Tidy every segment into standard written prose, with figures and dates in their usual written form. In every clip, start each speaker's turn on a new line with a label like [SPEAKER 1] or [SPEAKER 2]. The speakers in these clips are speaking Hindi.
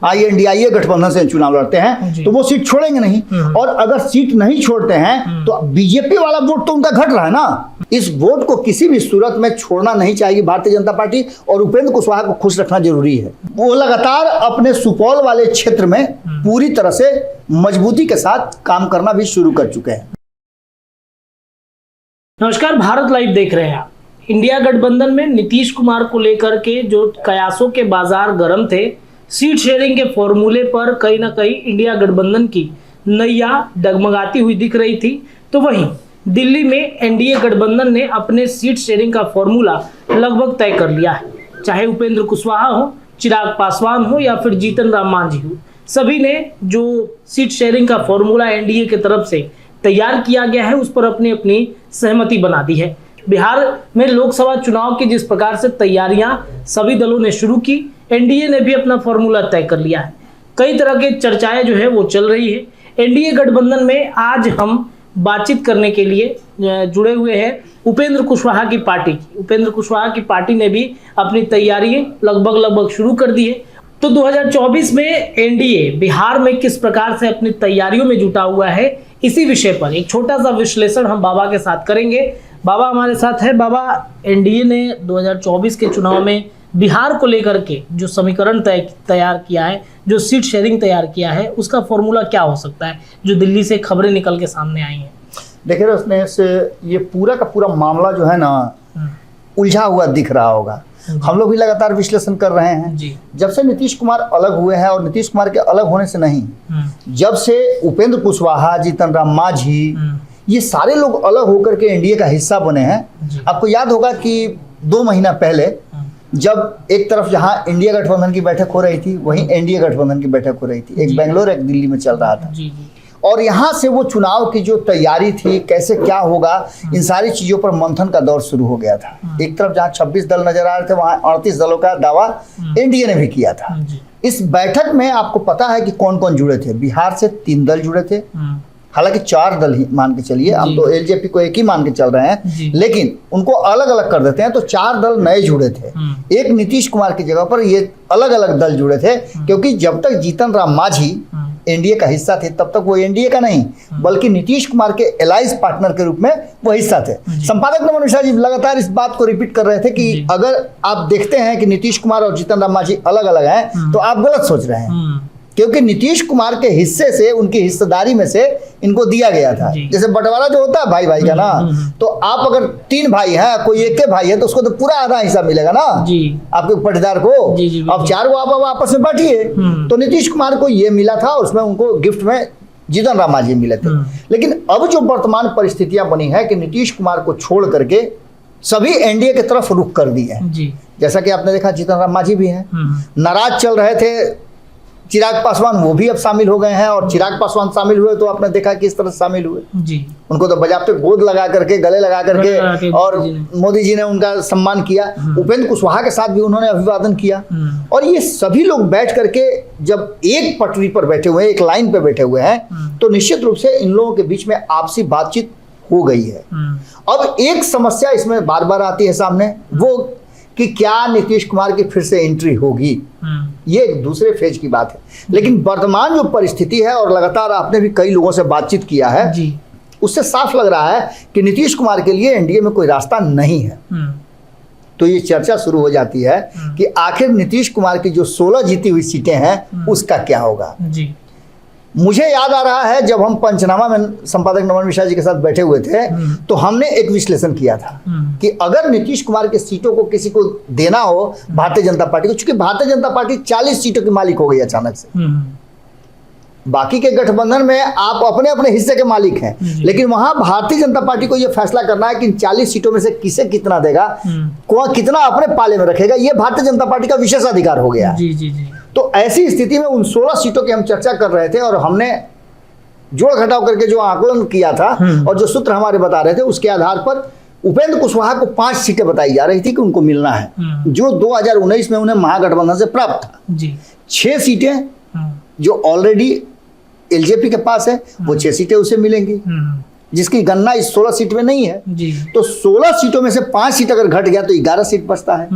[SPEAKER 1] INDIA गठबंधन से चुनाव लड़ते हैं तो वो सीट छोड़ेंगे नहीं। और अगर सीट नहीं छोड़ते हैं तो बीजेपी वाला वोट तो उनका घट रहा है ना। इस वोट को किसी भी सूरत में छोड़ना नहीं चाहिए भारतीय जनता पार्टी, और उपेंद्र कुशवाहा को खुश रखना जरूरी है। वो लगातार अपने सुपौल वाले क्षेत्र में पूरी तरह से मजबूती के साथ काम करना भी शुरू कर चुके हैं।
[SPEAKER 2] नमस्कार, भारत लाइव देख रहे हैं आप। इंडिया गठबंधन में नीतीश कुमार को लेकर के जो कयासों के बाजार गर्म थे, सीट शेयरिंग के फॉर्मूले पर कहीं ना कहीं इंडिया गठबंधन की नैया डगमगाती हुई दिख रही थी। तो वहीं दिल्ली में एनडीए गठबंधन ने अपने सीट शेयरिंग का फॉर्मूला लगभग तय कर लिया है। चाहे उपेंद्र कुशवाहा हो, चिराग पासवान हो या फिर जीतन राम मांझी हो, सभी ने जो सीट शेयरिंग का फॉर्मूला एनडीए की तरफ से तैयार किया गया है उस पर अपनी अपनी सहमति बना दी है। बिहार में लोकसभा चुनाव की जिस प्रकार से तैयारियां सभी दलों ने शुरू की, एनडीए ने भी अपना फॉर्मूला तय कर लिया है। कई तरह की चर्चाएं जो है वो चल रही है। एनडीए गठबंधन में आज हम बातचीत करने के लिए जुड़े हुए हैं उपेंद्र कुशवाहा की पार्टी की। उपेंद्र कुशवाहा की पार्टी ने भी अपनी तैयारी लगभग शुरू कर दी है। तो 2024 में एनडीए बिहार में किस प्रकार से अपनी तैयारियों में जुटा हुआ है, इसी विषय पर एक छोटा सा विश्लेषण हम बाबा के साथ करेंगे। बाबा हमारे साथ है। बाबा, एनडीए ने 2024 के चुनाव में बिहार को लेकर के जो समीकरण तैयार किया है, जो सीट शेयरिंग तैयार किया है, उसका फॉर्मूला क्या हो सकता है, जो दिल्ली से खबरें निकल के सामने आई हैं?
[SPEAKER 1] देखिए रोशनी, से ये पूरा का पूरा मामला जो है ना उलझा हुआ दिख रहा होगा। हम लोग भी लगातार विश्लेषण कर रहे हैं
[SPEAKER 2] जी।
[SPEAKER 1] जब से नीतीश कुमार अलग हुए हैं, और नीतीश कुमार के अलग होने से नहीं, जब से उपेंद्र कुशवाहा, जीतन राम मांझी, ये सारे लोग अलग होकर के एनडीए का हिस्सा बने हैं। आपको याद होगा कि 2 महीना पहले जब एक तरफ जहां इंडिया गठबंधन की बैठक हो रही थी, वहीं एनडीए गठबंधन की बैठक हो रही थी। एक बेंगलोर, एक दिल्ली में चल रहा था। और यहाँ से वो चुनाव की जो तैयारी थी, कैसे क्या होगा, इन सारी चीजों पर मंथन का दौर शुरू हो गया था। एक तरफ जहाँ 26 दल नजर आ रहे थे, वहां 38 दलों का दावा एनडीए ने भी किया था। इस बैठक में आपको पता है कि कौन कौन जुड़े थे। बिहार से 3 दल जुड़े थे, हालांकि 4 दल ही मान के चलिए, हम तो एलजेपी को एक ही मान के चल रहे हैं, लेकिन उनको अलग अलग कर देते हैं। तो 4 दल नए जुड़े थे। एक नीतीश कुमार की जगह पर ये अलग अलग दल जुड़े थे, क्योंकि जब तक जीतन राम मांझी एनडीए का हिस्सा थे तब तक वो एनडीए का नहीं, बल्कि नीतीश कुमार के एलाइज पार्टनर के रूप में वो हिस्सा थे। संपादक नमन मिश्रा जी लगातार इस बात को रिपीट कर रहे थे कि अगर आप देखते हैं कि नीतीश कुमार और जीतन राम मांझी अलग अलग हैं तो आप गलत सोच रहे हैं, क्योंकि नीतीश कुमार के हिस्से से, उनकी हिस्सेदारी में से इनको दिया गया था। जैसे बंटवारा जो होता है भाई भाई का ना, तो आप अगर 3 भाई हैं, कोई एक के भाई है, तो उसको तो पूरा आधा हिस्सा मिलेगा ना आपके पटीदार को। अब 4 आप आपस में बांटिए। तो नीतीश कुमार को ये मिला था, उसमें उनको गिफ्ट में जीतन राम मांझी मिले थे। लेकिन अब जो वर्तमान परिस्थितियां बनी है कि नीतीश कुमार को छोड़ करके सभी एनडीए की तरफ रुख कर दिए। जैसा कि आपने देखा, जीतन राम मांझी भी है, नाराज चल रहे थे चिराग पासवान, वो भी अब शामिल हो गए हैं। और चिराग पासवान शामिल हुए तो आपने देखा किस तरह शामिल हुए जी। उनको तो बजाते गोद लगा करके, गले लगा करके, और मोदी जी ने उनका सम्मान किया। उपेंद्र कुशवाहा के साथ भी उन्होंने अभिवादन किया। और ये सभी लोग बैठ करके जब एक पटरी पर बैठे हुए हैं, एक लाइन पे बैठे हुए हैं, तो निश्चित रूप से इन लोगों के बीच में आपसी बातचीत हो गई है। अब एक समस्या इसमें बार बार आती है सामने, वो कि क्या नीतीश कुमार की फिर से एंट्री होगी। ये एक दूसरे फेज की बात है। लेकिन वर्तमान जो परिस्थिति है, और लगातार आपने भी कई लोगों से बातचीत किया है जी, उससे साफ लग रहा है कि नीतीश कुमार के लिए एनडीए में कोई रास्ता नहीं है। तो ये चर्चा शुरू हो जाती है कि आखिर नीतीश कुमार की जो 16 जीती हुई सीटें हैं उसका क्या होगा जी। मुझे याद आ रहा है जब हम पंचनामा में संपादक नमन मिश्रा जी के साथ बैठे हुए थे, तो हमने एक विश्लेषण किया था कि अगर नीतीश कुमार की सीटों को किसी को देना हो भारतीय जनता पार्टी को, चूंकि भारतीय जनता पार्टी 40 सीटों की मालिक हो गई अचानक से। बाकी के गठबंधन में आप अपने अपने हिस्से के मालिक हैं, लेकिन वहां भारतीय जनता पार्टी को यह फैसला करना है कि 40 सीटों में से किसे कितना देगा, कितना अपने पाले में रखेगा। यह भारतीय जनता पार्टी का विशेषाधिकार हो गया है। तो ऐसी स्थिति में उन 16 सीटों की हम चर्चा कर रहे थे, और हमने जोड़ घटाव करके जो आकलन किया था और जो सूत्र हमारे बता रहे थे, उसके आधार पर उपेंद्र कुशवाहा को 5 सीटें बताई जा रही थी कि उनको मिलना है, जो 2019 में उन्हें महागठबंधन से प्राप्त था। 6 सीटें जो ऑलरेडी एलजेपी के पास है, वो 6 सीटें उसे मिलेंगी, जिसकी गणना इस 16 सीट में नहीं है। तो 16 सीटों में से 5 सीट अगर घट गया तो 11 सीट बचता है।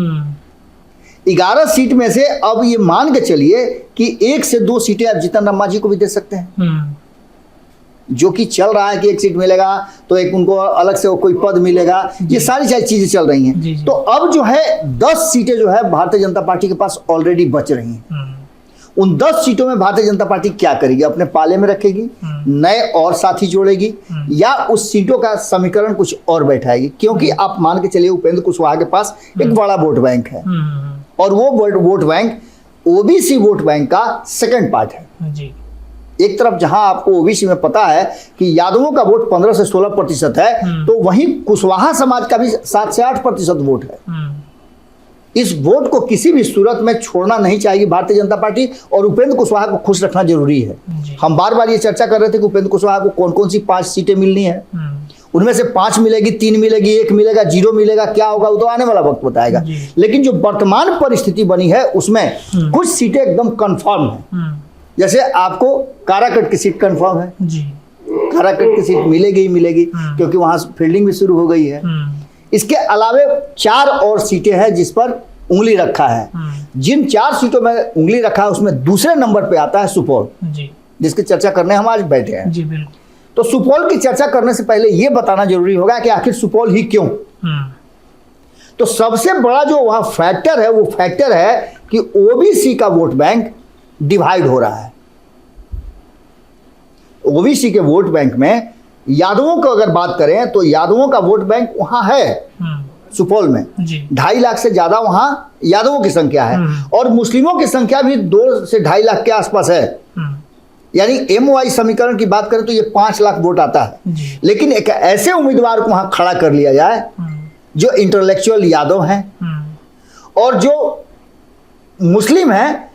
[SPEAKER 1] 11 सीट में से अब ये मान के चलिए कि 1 से 2 सीटें आप जीतन राम मांझी को भी दे सकते हैं। जो कि चल रहा है कि 1 सीट मिलेगा तो एक उनको अलग से कोई पद मिलेगा, ये सारी चीजें चल रही हैं। तो अब जो है 10 सीटें जो है भारतीय जनता पार्टी के पास ऑलरेडी बच रही हैं। उन 10 सीटों में भारतीय जनता पार्टी क्या करेगी? अपने पाले में रखेगी, नए और साथी जोड़ेगी, या उस सीटों का समीकरण कुछ और बैठाएगी? क्योंकि आप मान के चलिए उपेंद्र कुशवाहा के पास एक बड़ा वोट बैंक है, और वो vote bank OBC vote bank का सेकंड पार्ट है जी। एक तरफ जहां आपको ओबीसी में पता है कि यादवों का वोट 15 से 16% है, तो वहीं कुशवाहा समाज का भी 7 से 8% वोट है। इस वोट को किसी भी सूरत में छोड़ना नहीं चाहिए भारतीय जनता पार्टी, और उपेंद्र कुशवाहा को खुश रखना जरूरी है। हम बार बार ये चर्चा कर रहे थे कि उपेंद्र कुशवाहा को कौन कौन सी 5 सीटें मिलनी है, उनमें से 5 मिलेगी, 3 मिलेगी, 1 मिलेगा, 0 मिलेगा, क्या होगा वो तो आने वाला वक्त बताएगा। लेकिन जो वर्तमान परिस्थिति बनी है उसमें कुछ सीटें एकदम कंफर्म है। जैसे आपको काराकट की सीट कंफर्म है जी, काराकट की सीट मिलेगी ही मिलेगी, क्योंकि वहां फील्डिंग भी शुरू हो गई है। इसके अलावे 4 और सीटें हैं जिस पर उंगली रखा है। जिन 4 सीटों में उंगली रखा है उसमें दूसरे नंबर पे आता है सुपौल जी, जिसकी चर्चा करने हम आज बैठे हैं जी। बिल्कुल। तो सुपौल की चर्चा करने से पहले यह बताना जरूरी होगा कि आखिर सुपौल ही क्यों। तो सबसे बड़ा जो वहां फैक्टर है वो फैक्टर है कि ओबीसी का वोट बैंक डिवाइड हो रहा है। ओबीसी के वोट बैंक में यादवों को अगर बात करें तो यादवों का वोट बैंक वहां है सुपौल में, 2.5 लाख से ज्यादा वहां यादवों की संख्या है, और मुस्लिमों की संख्या भी 2 से 2.5 लाख के आसपास है। यानी एमओआई समीकरण की बात करें तो ये 5 लाख वोट आता है। लेकिन एक ऐसे उम्मीदवार को वहां खड़ा कर लिया जाए जो इंटेलेक्चुअल यादव हैं और जो मुस्लिम हैं,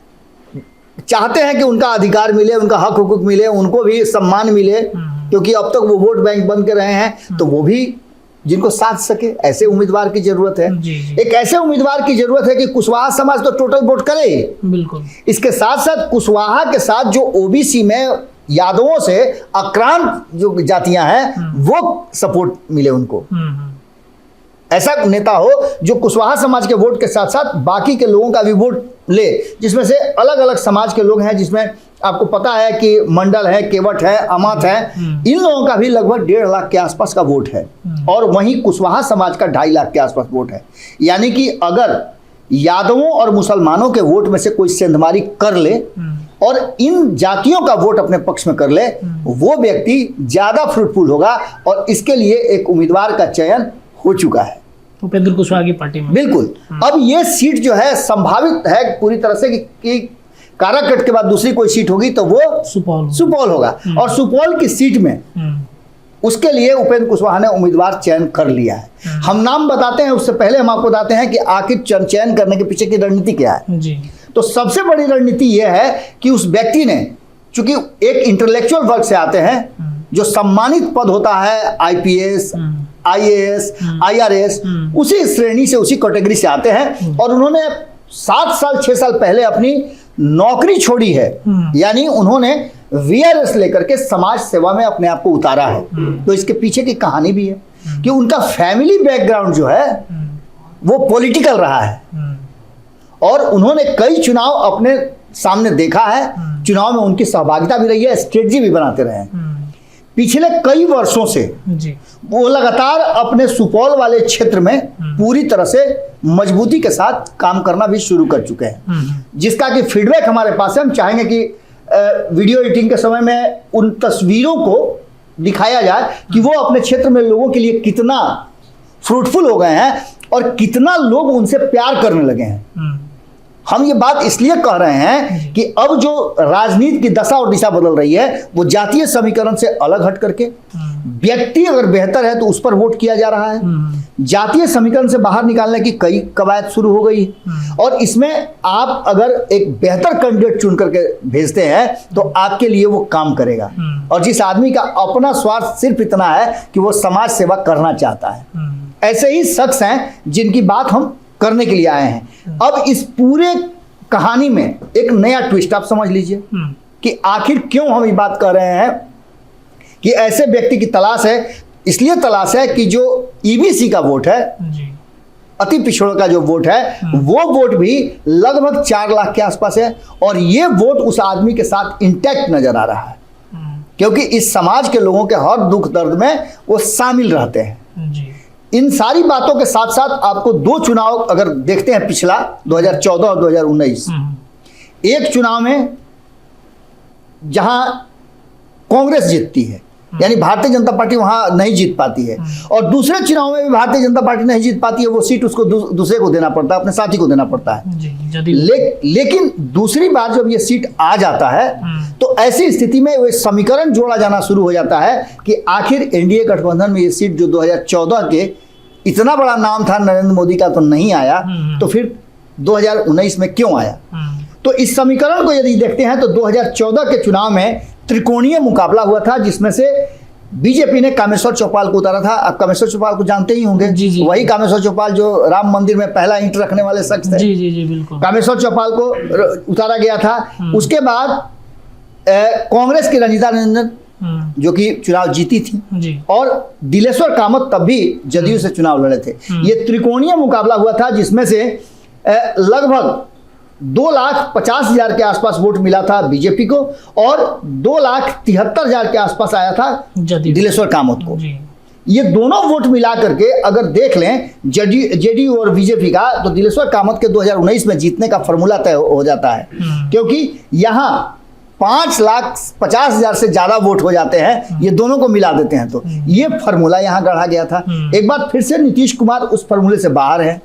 [SPEAKER 1] चाहते हैं कि उनका अधिकार मिले, उनका हक हुकूक मिले, उनको भी सम्मान मिले, क्योंकि अब तक वो वोट बैंक बन के रहे हैं, तो वो भी जिनको साथ सके, ऐसे उम्मीदवार की जरूरत है। एक ऐसे उम्मीदवार की जरूरत है कि कुशवाहा समाज तो टोटल वोट करे, बिल्कुल। इसके साथ साथ कुशवाहा के साथ जो ओबीसी में यादवों से आक्रांत जो जातियां हैं वो सपोर्ट मिले उनको। ऐसा नेता हो जो कुशवाहा समाज के वोट के साथ साथ बाकी के लोगों का भी वोट ले, जिसमें से अलग अलग समाज के लोग हैं, जिसमें आपको पता है कि मंडल है, केवट है, अमात है, इन लोगों का भी लगभग 1.5 लाख के आसपास का वोट है, और वहीं कुशवाहा समाज का 2.5 लाख के आसपास वोट है। यानी कि अगर यादवों और मुसलमानों के वोट में से कोई सेंधमारी कर ले और इन जातियों का वोट अपने पक्ष में कर ले, वो व्यक्ति ज्यादा फ्रूटफुल होगा, और इसके लिए एक उम्मीदवार का चयन हो चुका है
[SPEAKER 2] उपेंद्र कुशवाहा की पार्टी में।
[SPEAKER 1] बिल्कुल। अब ये सीट जो है संभावित है पूरी तरह से कि काराकट के बाद दूसरी कोई सीट होगी तो वो सुपौल होगा, और सुपौल की सीट में उसके लिए उपेंद्र कुशवाहा ने उम्मीदवार चयन कर लिया है। हम नाम बताते हैं, उससे पहले हम आपको बताते हैं कि आखिर चयन करने के पीछे की रणनीति क्या है जी। तो सबसे बड़ी रणनीति यह है कि उस व्यक्ति ने, चूंकि एक इंटेलेक्चुअल वर्ग से आते हैं, जो सम्मानित पद होता है आईपीएस, आईएएस, आईआरएस, उसी श्रेणी से, उसी कैटेगरी से आते हैं, और उन्होंने 7 साल 6 साल पहले अपनी नौकरी छोड़ी है, यानी उन्होंने वीआरएस लेकर के समाज सेवा में अपने आप को उतारा है। तो इसके पीछे की कहानी भी है कि उनका फैमिली बैकग्राउंड जो है वो पॉलिटिकल रहा है, और उन्होंने कई चुनाव अपने सामने देखा है, चुनाव में उनकी सहभागिता भी रही है, स्ट्रेटजी भी बनाते रहे हैं। पिछले कई वर्षों से जी। वो लगातार अपने सुपौल वाले क्षेत्र में पूरी तरह से मजबूती के साथ काम करना भी शुरू कर चुके हैं, जिसका कि फीडबैक हमारे पास है। हम चाहेंगे कि वीडियो एडिटिंग के समय में उन तस्वीरों को दिखाया जाए कि वो अपने क्षेत्र में लोगों के लिए कितना फ्रूटफुल हो गए हैं और कितना लोग उनसे प्यार करने लगे हैं। हम ये बात इसलिए कह रहे हैं कि अब जो राजनीति की दशा और दिशा बदल रही है वो जातीय समीकरण से अलग हट करके व्यक्ति अगर बेहतर है तो उस पर वोट किया जा रहा है। जातीय समीकरण से बाहर निकालने की कई कवायद शुरू हो गई, और इसमें आप अगर एक बेहतर कैंडिडेट चुन करके भेजते हैं तो आपके लिए वो काम करेगा। और जिस आदमी का अपना स्वार्थ सिर्फ इतना है कि वो समाज सेवा करना चाहता है, ऐसे ही शख्स हैं जिनकी बात हम करने के लिए आए हैं। अब इस पूरे कहानी में एक नया ट्विस्ट आप समझ लीजिए कि आखिर क्यों हम ये बात कर रहे हैं कि ऐसे व्यक्ति की तलाश है। इसलिए तलाश है कि जो ईबीसी का वोट है अति पिछड़ों का जो वोट है वो वोट भी लगभग 4 लाख के आसपास है, और ये वोट उस आदमी के साथ इंटैक्ट नजर आ रहा है, क्योंकि इस समाज के लोगों के हर दुख दर्द में वो शामिल रहते हैं
[SPEAKER 2] जी।
[SPEAKER 1] इन सारी बातों के साथ साथ आपको 2 चुनाव अगर देखते हैं, पिछला 2014 और 2019, एक चुनाव में जहां कांग्रेस जीतती है, यानी भारतीय जनता पार्टी वहां नहीं जीत पाती है, और दूसरे चुनाव में भी भारतीय जनता पार्टी नहीं जीत पाती है, वो सीट उसको दूसरे को देना पड़ता है, अपने साथी को देना पड़ता है
[SPEAKER 2] जी,
[SPEAKER 1] लेकिन दूसरी बार जब ये सीट आ जाता है तो ऐसी स्थिति में वो समीकरण जोड़ा जाना शुरू हो जाता है कि आखिर एनडीए गठबंधन में ये सीट जो 2014 के इतना बड़ा नाम था नरेंद्र मोदी का तो नहीं आया, तो फिर 2019 में क्यों आया। तो इस समीकरण को यदि देखते हैं तो 2014 के चुनाव में त्रिकोणीय मुकाबला हुआ था, जिसमें से बीजेपी ने कामेश्वर चौपाल को उतारा था। आप कामेश्वर चौपाल को जानते ही होंगे,
[SPEAKER 2] जी।
[SPEAKER 1] वही कामेश्वर चौपाल जो राम मंदिर में पहला ईंट रखने वाले शख्स थे।
[SPEAKER 2] जी बिल्कुल।
[SPEAKER 1] कामेश्वर चौपाल को उतारा गया था। उसके बाद कांग्रेस की रंजीता रंजन जो कि चुनाव जीती थी
[SPEAKER 2] जी।
[SPEAKER 1] और दिलेश्वर कामत तब भी जदयू से चुनाव लड़े थे। ये त्रिकोणीय मुकाबला हुआ था, जिसमें से लगभग 2,50,000 के आसपास वोट मिला था बीजेपी को और 2,73,000 के आसपास आया था दिलेश्वर कामत को। ये दोनों वोट मिला करके अगर देख लें जेडीयू और बीजेपी का, तो दिलेश्वर कामत के 2019 में जीतने का फॉर्मूला तय हो जाता है, क्योंकि यहाँ 5,50,000 से ज्यादा वोट हो जाते हैं, ये दोनों को मिला देते हैं, तो ये फॉर्मूला यहाँ गढ़ा गया था। एक बार फिर से नीतीश कुमार उस फॉर्मूले से बाहर है,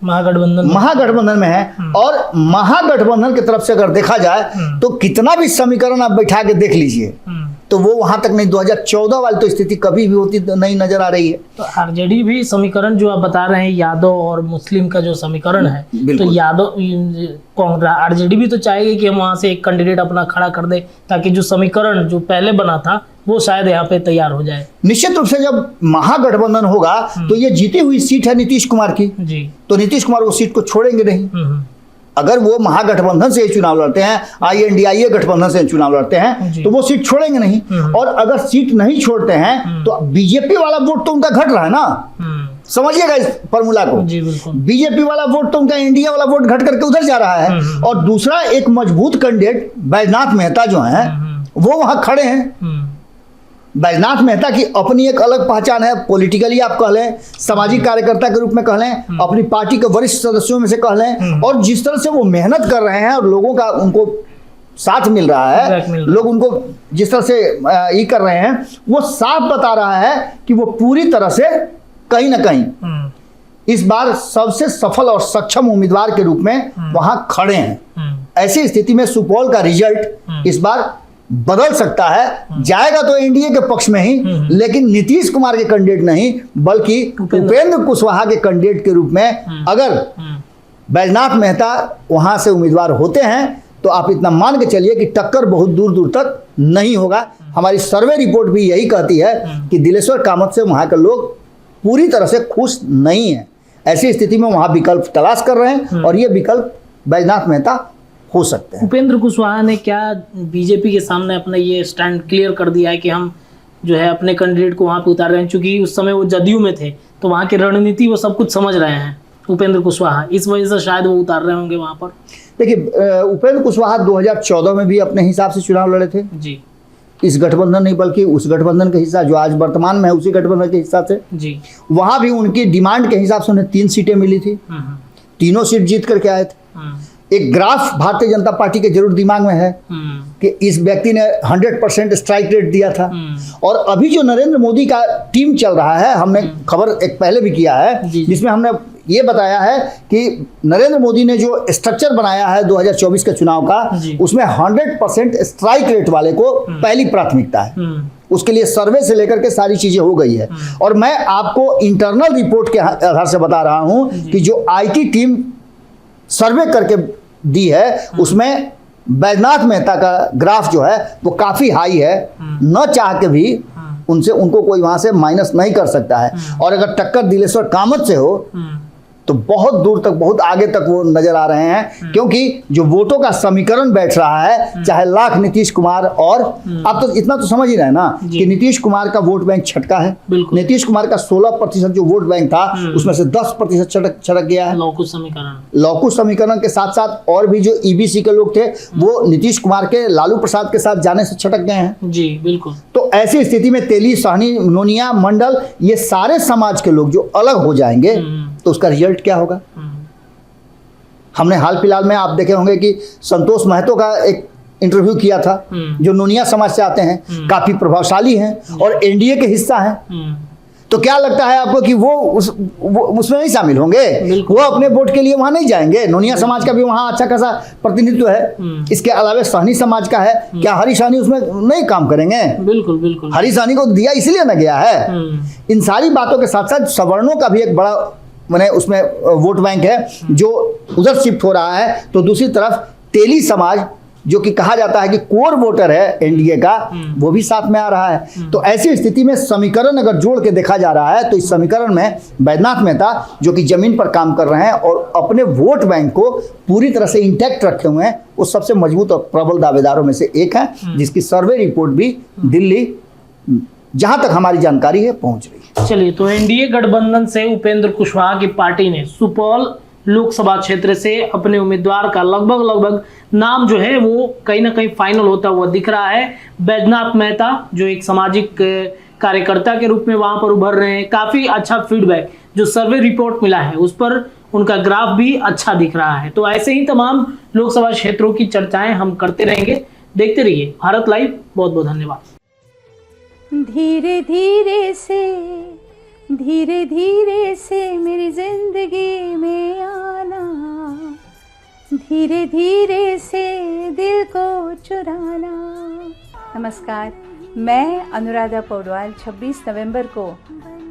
[SPEAKER 1] महागठबंधन में है, और महागठबंधन की तरफ से अगर देखा जाए तो कितना भी समीकरण आप बैठा के देख लीजिए तो वो वहां तक नहीं, 2014 वाली तो स्थिति कभी भी होती नहीं नजर आ रही है।
[SPEAKER 2] तो आरजेडी भी समीकरण जो आप बता रहे हैं, यादव और मुस्लिम का जो समीकरण है, तो यादव आरजेडी भी तो चाहेगी कि हम वहां से एक कैंडिडेट अपना खड़ा कर दे, ताकि जो समीकरण जो पहले बना था वो शायद यहाँ पे तैयार हो जाए।
[SPEAKER 1] निश्चित रूप से जब महागठबंधन होगा तो ये जीती हुई सीट है नीतीश कुमार की
[SPEAKER 2] जी,
[SPEAKER 1] तो नीतीश कुमार वो सीट को छोड़ेंगे नहीं। अगर वो महागठबंधन से चुनाव लड़ते हैं, INDIA गठबंधन से चुनाव लड़ते हैं, तो वो सीट छोड़ेंगे नहीं। और अगर सीट नहीं छोड़ते हैं तो बीजेपी वाला वोट तो उनका घट रहा है ना, समझिएगा इस फॉर्मूला को। बीजेपी वाला वोट तो उनका इंडिया वाला वोट घट करके उधर जा रहा है, और दूसरा एक मजबूत कैंडिडेट बैजनाथ मेहता जो है वो वहां खड़े हैं। बैजनाथ मेहता की अपनी एक अलग पहचान है, पॉलिटिकली आप कह लें, सामाजिक कार्यकर्ता के रूप में कह लें, अपनी पार्टी के वरिष्ठ सदस्यों में से कह लें, और जिस तरह से वो मेहनत कर रहे हैं और लोगों का उनको साथ मिल रहा है, लोग उनको जिस तरह से ये कर रहे हैं, वो साफ बता रहा है कि वो पूरी तरह से कहीं ना कहीं इस बार सबसे सफल और सक्षम उम्मीदवार के रूप में वहां खड़े हैं। ऐसी स्थिति में सुपौल का रिजल्ट इस बार बदल सकता है, जाएगा तो एनडीए के पक्ष में ही, लेकिन नीतीश कुमार के कैंडिडेट नहीं बल्कि उपेंद्र कुशवाहा के कैंडिडेट के रूप में अगर बैजनाथ मेहता वहां से उम्मीदवार होते हैं तो आप इतना मान के चलिए कि टक्कर बहुत दूर दूर तक नहीं होगा। हमारी सर्वे रिपोर्ट भी यही कहती है कि दिलेश्वर कामत से वहां के लोग पूरी तरह से खुश नहीं है। ऐसी स्थिति में वहां विकल्प तलाश कर रहे हैं और ये विकल्प बैजनाथ मेहता हो सकते हैं।
[SPEAKER 2] उपेंद्र कुशवाहा ने क्या बीजेपी के सामने अपना ये स्टैंड क्लियर कर दिया है कि हम जो है अपने कैंडिडेट को वहां पे उतार रहे हैं, क्योंकि उस समय वो जदयू में थे तो वहां की रणनीति वो सब कुछ समझ रहे हैं उपेंद्र कुशवाहा, इस वजह से शायद वो उतार रहे होंगे वहां पर।
[SPEAKER 1] देखिए, उपेंद्र कुशवाहा 2014 में भी अपने हिसाब से चुनाव लड़े थे
[SPEAKER 2] जी,
[SPEAKER 1] इस गठबंधन नहीं बल्कि उस गठबंधन के हिस्सा जो आज वर्तमान में है उसी गठबंधन के हिसाब से
[SPEAKER 2] जी।
[SPEAKER 1] वहां भी उनकी डिमांड के हिसाब से उन्हें 3 सीटें मिली थी, तीनों सीट जीत करके आए थे। एक ग्राफ भारतीय जनता पार्टी के जरूर दिमाग में है कि इस व्यक्ति ने 100% स्ट्राइक रेट दिया था। और अभी जो नरेंद्र मोदी का टीम चल रहा है, हमने खबर एक पहले भी किया है जिसमें हमने ये बताया है कि नरेंद्र मोदी ने जो स्ट्रक्चर बनाया है 2024 के चुनाव का, उसमें 100% स्ट्राइक रेट वाले को पहली प्राथमिकता है। उसके लिए सर्वे से लेकर के सारी चीजें हो गई है। और मैं आपको इंटरनल रिपोर्ट के आधार से बता रहा हूं कि जो IT टीम सर्वे करके दी है उसमें बैजनाथ मेहता का ग्राफ जो है वो काफी हाई है, न चाह के भी उनको कोई वहां से माइनस नहीं कर सकता है। और अगर टक्कर दिलेश्वर कामत से हो तो बहुत दूर तक, बहुत आगे तक वो नजर आ रहे हैं, क्योंकि जो वोटों का समीकरण बैठ रहा है, चाहे लाख नीतीश कुमार, और आप तो इतना तो समझ ही रहे हैं ना कि नीतीश कुमार का वोट बैंक छटका है। नीतीश कुमार का 16% जो वोट बैंक था उसमें से 10% छटक गया है। लौकुश समीकरण के साथ साथ और भी जो ईबीसी के लोग थे वो नीतीश कुमार के लालू प्रसाद के साथ जाने से छटक गए हैं।
[SPEAKER 2] जी बिल्कुल।
[SPEAKER 1] तो ऐसी स्थिति में तेली, सहनी, नोनिया, मंडल, ये सारे समाज के लोग जो अलग हो जाएंगे तो उसका रिजल्ट क्या होगा? हमने हाल फिलहाल में आप देखे होंगे कि संतोष महतो का एक इंटरव्यू किया था, जो नोनिया समाज से आते हैं, काफी प्रभावशाली हैं और एनडीए के हिस्सा हैं। तो क्या लगता है आपको कि वो उसमें नहीं शामिल होंगे? वो अपने वोट के लिए वहां नहीं जाएंगे? नोनिया समाज का भी वहां अच्छा खासा प्रतिनिधित्व है। इसके अलावा सहनी समाज का है, क्या हरी सहनी उसमें नहीं काम करेंगे?
[SPEAKER 2] बिल्कुल बिल्कुल।
[SPEAKER 1] हरी सहनी को दिया इसलिए ना गया है। इन सारी बातों के साथ साथ सवर्णों का भी एक बड़ा माने उसमें वोट बैंक है जो उधर शिफ्ट हो रहा है। तो दूसरी तरफ तेली समाज, जो कि कहा जाता है कि कोर वोटर है एनडीए का, वो भी साथ में आ रहा है। तो ऐसी स्थिति में समीकरण अगर जोड़ के देखा जा रहा है तो इस समीकरण में बैद्यनाथ मेहता, जो कि जमीन पर काम कर रहे हैं और अपने वोट बैंक को पूरी तरह से इंटैक्ट रखे हुए हैं, वो सबसे मजबूत और प्रबल दावेदारों में से एक है, जिसकी सर्वे रिपोर्ट भी दिल्ली, जहां तक हमारी जानकारी है, पहुंच रही है।
[SPEAKER 2] चलिए, तो एनडीए गठबंधन से उपेंद्र कुशवाहा की पार्टी ने सुपौल लोकसभा क्षेत्र से अपने उम्मीदवार का लगभग नाम जो है वो कहीं ना कहीं फाइनल होता हुआ दिख रहा है। बैद्यनाथ मेहता जो एक सामाजिक कार्यकर्ता के रूप में वहां पर उभर रहे हैं, काफी अच्छा फीडबैक जो सर्वे रिपोर्ट मिला है उस पर उनका ग्राफ भी अच्छा दिख रहा है। तो ऐसे ही तमाम लोकसभा क्षेत्रों की चर्चाएं हम करते रहेंगे। देखते रहिए भारत लाइव। बहुत बहुत धन्यवाद।
[SPEAKER 3] धीरे धीरे से मेरी जिंदगी में आना, धीरे धीरे से दिल को चुराना। नमस्कार, मैं अनुराधा पौडवाल 26 नवंबर को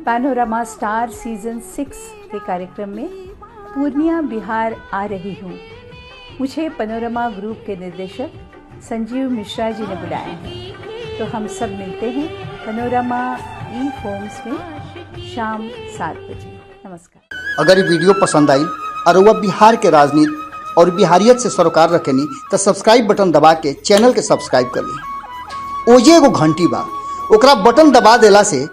[SPEAKER 3] पैनोरमा स्टार सीजन 6 के कार्यक्रम में पूर्णिया बिहार आ रही हूँ। मुझे पैनोरमा ग्रुप के निर्देशक संजीव मिश्रा जी ने बुलाया है। तो हम सब मिलते हैं पैनोरमा ई होम्स में शाम 7 बजे। नमस्कार।
[SPEAKER 1] अगर ये वीडियो पसंद आई और वह बिहार के राजनीति और बिहारियत से सरोकार रखेनी तो सब्सक्राइब बटन दबा के चैनल के सब्सक्राइब कर ली। ओजे एगो घंटी बा, ओकरा बटन दबा देला से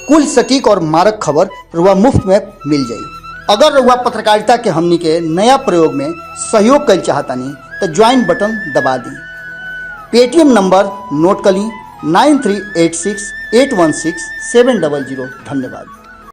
[SPEAKER 1] कुल सटीक और मारक खबर रुआ मुफ्त में मिल जाई। अगर रुआ पत्रकारिता के हमनी के नया प्रयोग में सहयोग कर चाहतानी तो ज्वाइन बटन दबा दी। पेटीएम नंबर नोट कर ली 9386816700। धन्यवाद।